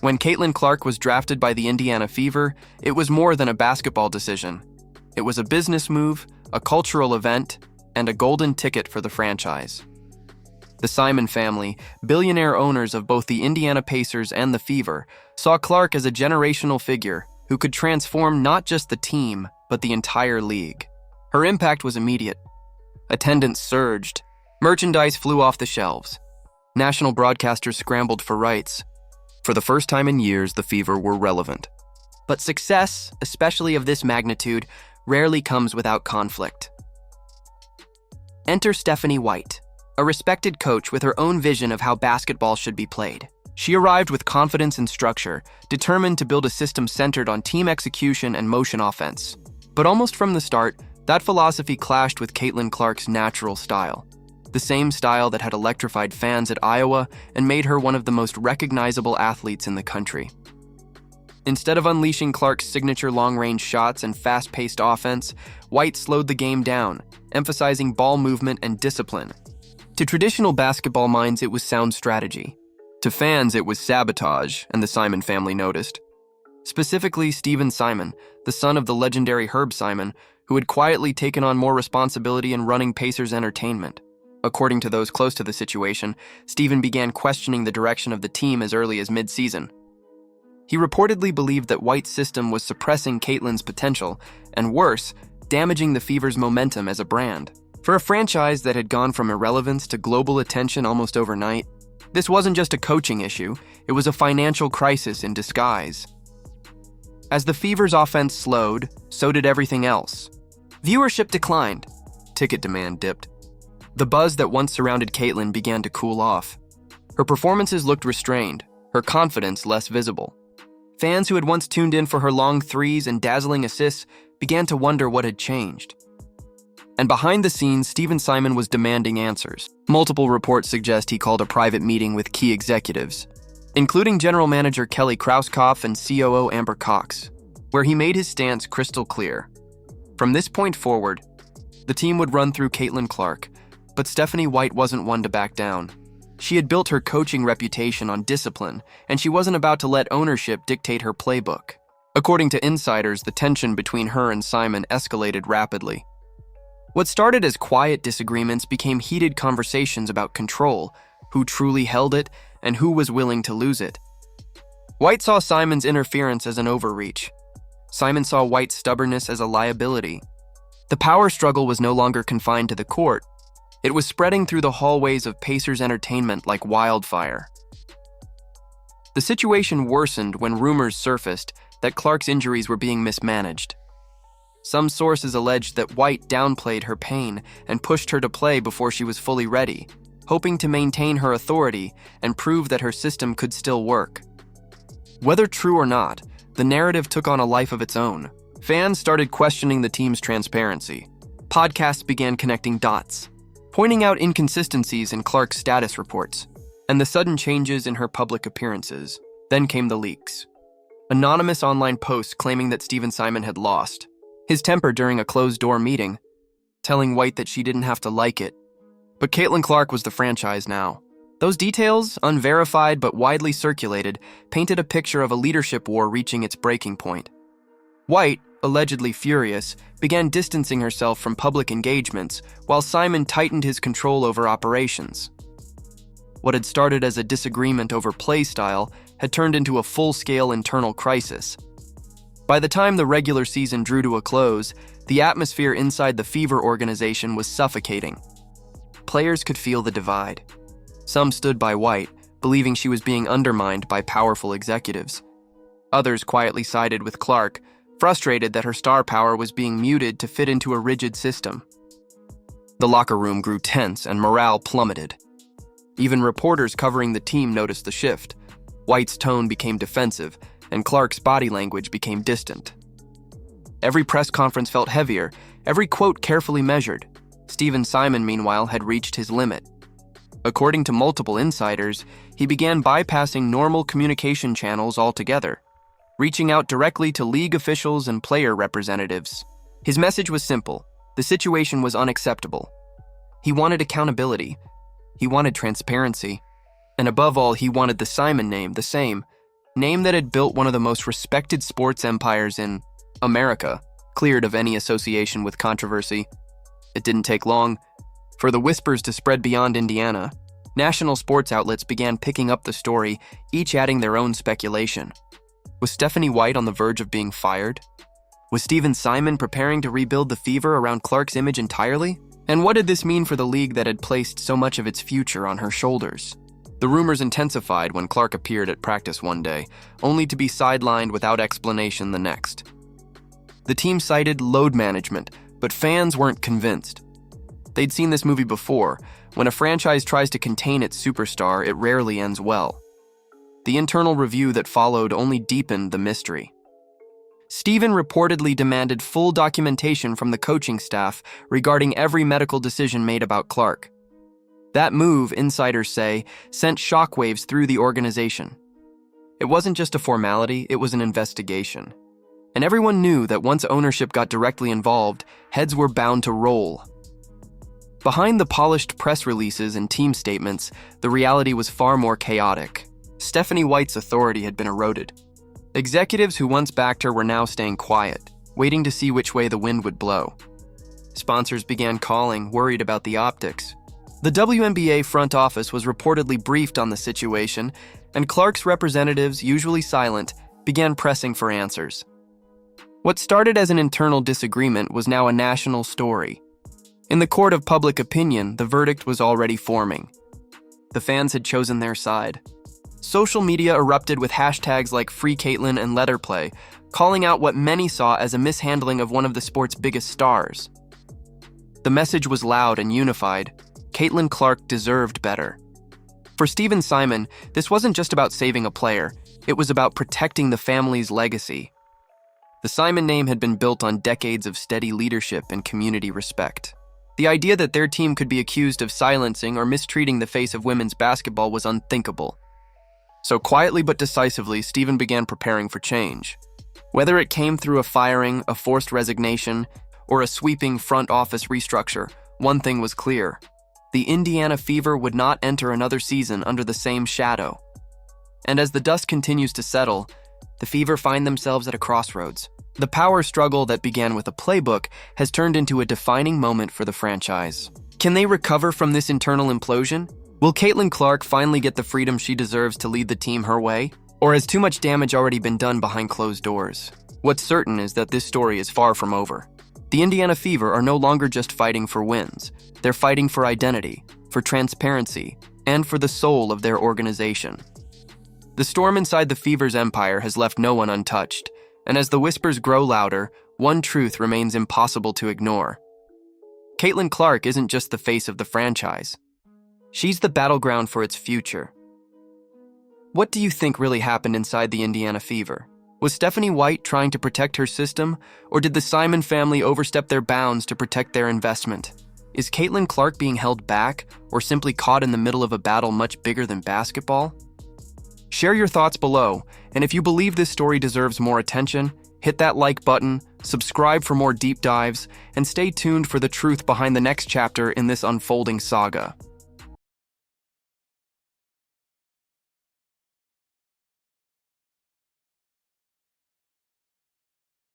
When Caitlin Clark was drafted by the Indiana Fever, it was more than a basketball decision. It was a business move, a cultural event, and a golden ticket for the franchise. The Simon family, billionaire owners of both the Indiana Pacers and the Fever, saw Clark as a generational figure who could transform not just the team, but the entire league. Her impact was immediate. Attendance surged. Merchandise flew off the shelves. National broadcasters scrambled for rights. For the first time in years, the Fever were relevant. But success, especially of this magnitude, rarely comes without conflict. Enter Stephanie White, a respected coach with her own vision of how basketball should be played. She arrived with confidence and structure, determined to build a system centered on team execution and motion offense. But almost from the start, that philosophy clashed with Caitlin Clark's natural style. The same style that had electrified fans at Iowa and made her one of the most recognizable athletes in the country. Instead of unleashing Clark's signature long-range shots and fast-paced offense, White slowed the game down, emphasizing ball movement and discipline. To traditional basketball minds, it was sound strategy. To fans, it was sabotage, and the Simon family noticed. Specifically, Stephen Simon, the son of the legendary Herb Simon, who had quietly taken on more responsibility in running Pacers entertainment. According to those close to the situation, Stephen began questioning the direction of the team as early as mid-season. He reportedly believed that White's system was suppressing Caitlin's potential, and worse, damaging the Fever's momentum as a brand. For a franchise that had gone from irrelevance to global attention almost overnight, this wasn't just a coaching issue, it was a financial crisis in disguise. As the Fever's offense slowed, so did everything else. Viewership declined. Ticket demand dipped. The buzz that once surrounded Caitlin began to cool off. Her performances looked restrained, her confidence less visible. Fans who had once tuned in for her long threes and dazzling assists began to wonder what had changed. And behind the scenes, Stephen Simon was demanding answers. Multiple reports suggest he called a private meeting with key executives, including General Manager Kelly Krauskopf and COO Amber Cox, where he made his stance crystal clear. From this point forward, the team would run through Caitlin Clark, but Stephanie White wasn't one to back down. She had built her coaching reputation on discipline, and she wasn't about to let ownership dictate her playbook. According to insiders, the tension between her and Simon escalated rapidly. What started as quiet disagreements became heated conversations about control, who truly held it, and who was willing to lose it. White saw Simon's interference as an overreach. Simon saw White's stubbornness as a liability. The power struggle was no longer confined to the court. It was spreading through the hallways of Pacers entertainment like wildfire. The situation worsened when rumors surfaced that Clark's injuries were being mismanaged. Some sources alleged that White downplayed her pain and pushed her to play before she was fully ready, hoping to maintain her authority and prove that her system could still work. Whether true or not, the narrative took on a life of its own. Fans started questioning the team's transparency. Podcasts began connecting dots, pointing out inconsistencies in Clark's status reports, and the sudden changes in her public appearances. Then came the leaks. Anonymous online posts claiming that Stephen Simon had lost his temper during a closed-door meeting, telling White that she didn't have to like it. But Caitlin Clark was the franchise now. Those details, unverified but widely circulated, painted a picture of a leadership war reaching its breaking point. White, allegedly furious, began distancing herself from public engagements, while Simon tightened his control over operations. What had started as a disagreement over play style had turned into a full-scale internal crisis. By the time the regular season drew to a close, the atmosphere inside the Fever organization was suffocating. Players could feel the divide. Some stood by White, believing she was being undermined by powerful executives. Others quietly sided with Clark, frustrated that her star power was being muted to fit into a rigid system. The locker room grew tense and morale plummeted. Even reporters covering the team noticed the shift. White's tone became defensive, and Clark's body language became distant. Every press conference felt heavier, every quote carefully measured. Stephen Simon, meanwhile, had reached his limit. According to multiple insiders, he began bypassing normal communication channels altogether, reaching out directly to league officials and player representatives. His message was simple: the situation was unacceptable. He wanted accountability. He wanted transparency. And above all, he wanted the Simon name the same: name that had built one of the most respected sports empires in America, cleared of any association with controversy. It didn't take long for the whispers to spread beyond Indiana. National sports outlets began picking up the story, each adding their own speculation. Was Stephanie White on the verge of being fired? Was Stephen Simon preparing to rebuild the Fever around Clark's image entirely? And what did this mean for the league that had placed so much of its future on her shoulders? The rumors intensified when Clark appeared at practice one day, only to be sidelined without explanation the next. The team cited load management, but fans weren't convinced. They'd seen this movie before. When a franchise tries to contain its superstar, it rarely ends well. The internal review that followed only deepened the mystery. Stephen reportedly demanded full documentation from the coaching staff regarding every medical decision made about Clark. That move, insiders say, sent shockwaves through the organization. It wasn't just a formality, it was an investigation. And everyone knew that once ownership got directly involved, heads were bound to roll. Behind the polished press releases and team statements, the reality was far more chaotic. Stephanie White's authority had been eroded. Executives who once backed her were now staying quiet, waiting to see which way the wind would blow. Sponsors began calling, worried about the optics. The WNBA front office was reportedly briefed on the situation, and Clark's representatives, usually silent, began pressing for answers. What started as an internal disagreement was now a national story. In the court of public opinion, the verdict was already forming. The fans had chosen their side. Social media erupted with hashtags like Free Caitlyn and Let Her Play, calling out what many saw as a mishandling of one of the sport's biggest stars. The message was loud and unified. Caitlyn Clark deserved better. For Stephen Simon, this wasn't just about saving a player, it was about protecting the family's legacy. The Simon name had been built on decades of steady leadership and community respect. The idea that their team could be accused of silencing or mistreating the face of women's basketball was unthinkable. So quietly but decisively, Stephen began preparing for change. Whether it came through a firing, a forced resignation, or a sweeping front office restructure, one thing was clear. The Indiana Fever would not enter another season under the same shadow. And as the dust continues to settle, the Fever find themselves at a crossroads. The power struggle that began with a playbook has turned into a defining moment for the franchise. Can they recover from this internal implosion? Will Caitlyn Clark finally get the freedom she deserves to lead the team her way? Or has too much damage already been done behind closed doors? What's certain is that this story is far from over. The Indiana Fever are no longer just fighting for wins. They're fighting for identity, for transparency, and for the soul of their organization. The storm inside the Fever's empire has left no one untouched. And as the whispers grow louder, one truth remains impossible to ignore. Caitlyn Clark isn't just the face of the franchise. She's the battleground for its future. What do you think really happened inside the Indiana Fever? Was Stephanie White trying to protect her system, or did the Simon family overstep their bounds to protect their investment? Is Caitlyn Clark being held back, or simply caught in the middle of a battle much bigger than basketball? Share your thoughts below, and if you believe this story deserves more attention, hit that like button, subscribe for more deep dives, and stay tuned for the truth behind the next chapter in this unfolding saga.